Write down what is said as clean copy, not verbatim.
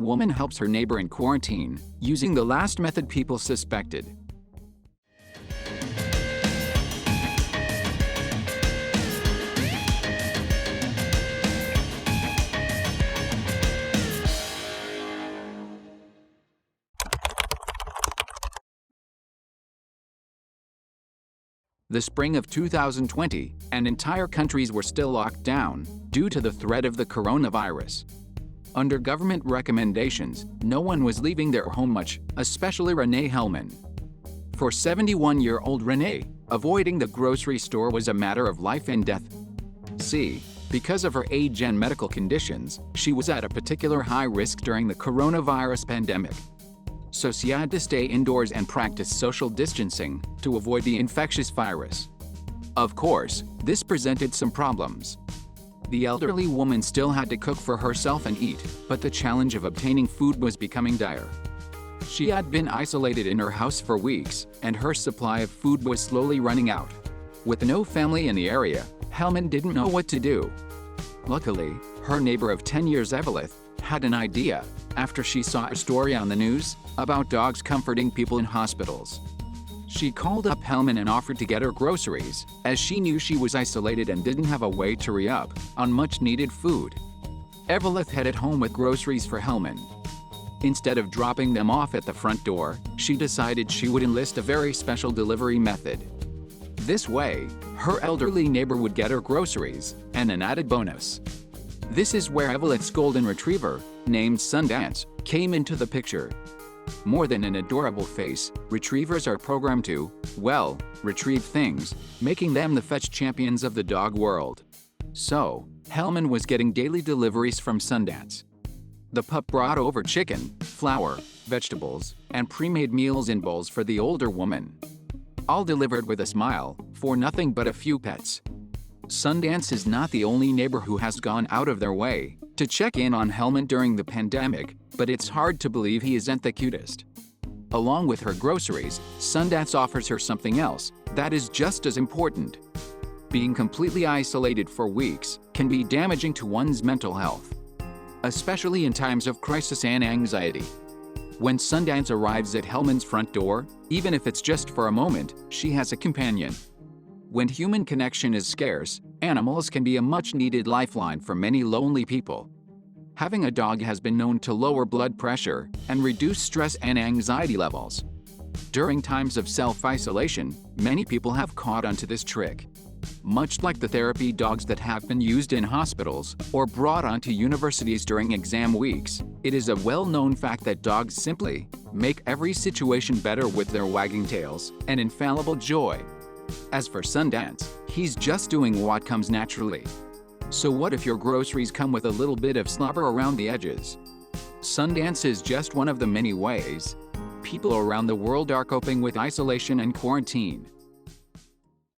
Woman helps her neighbor in quarantine, using the last method people suspected. The spring of 2020, and entire countries were still locked down due to the threat of the coronavirus. Under government recommendations, no one was leaving their home much, especially Renee Hellman. For 71-year-old Renee, avoiding the grocery store was a matter of life and death. Because of her age and medical conditions, she was at a particular high risk during the coronavirus pandemic. So she had to stay indoors and practice social distancing to avoid the infectious virus. Of course, this presented some problems. The elderly woman still had to cook for herself and eat, but the challenge of obtaining food was becoming dire. She had been isolated in her house for weeks, and her supply of food was slowly running out. With no family in the area, Hellman didn't know what to do. Luckily, her neighbor of 10 years, Eveleth, had an idea after she saw a story on the news about dogs comforting people in hospitals. She called up Hellman and offered to get her groceries, as she knew she was isolated and didn't have a way to re-up on much-needed food. Eveleth headed home with groceries for Hellman. Instead of dropping them off at the front door, she decided she would enlist a very special delivery method. This way, her elderly neighbor would get her groceries, and an added bonus. This is where Eveleth's golden retriever, named Sundance, came into the picture. More than an adorable face, retrievers are programmed to, well, retrieve things, making them the fetch champions of the dog world. So, Hellman was getting daily deliveries from Sundance. The pup brought over chicken, flour, vegetables, and pre-made meals in bowls for the older woman. All delivered with a smile, for nothing but a few pets. Sundance is not the only neighbor who has gone out of their way to check in on Hellman during the pandemic, but it's hard to believe he isn't the cutest. Along with her groceries, Sundance offers her something else that is just as important. Being completely isolated for weeks can be damaging to one's mental health, especially in times of crisis and anxiety. When Sundance arrives at Hellman's front door, even if it's just for a moment, she has a companion. When human connection is scarce, animals can be a much-needed lifeline for many lonely people. Having a dog has been known to lower blood pressure and reduce stress and anxiety levels. During times of self-isolation, many people have caught onto this trick. Much like the therapy dogs that have been used in hospitals or brought onto universities during exam weeks, it is a well-known fact that dogs simply make every situation better with their wagging tails and infallible joy. As for Sundance, he's just doing what comes naturally. So what if your groceries come with a little bit of slobber around the edges? Sundance is just one of the many ways people around the world are coping with isolation and quarantine.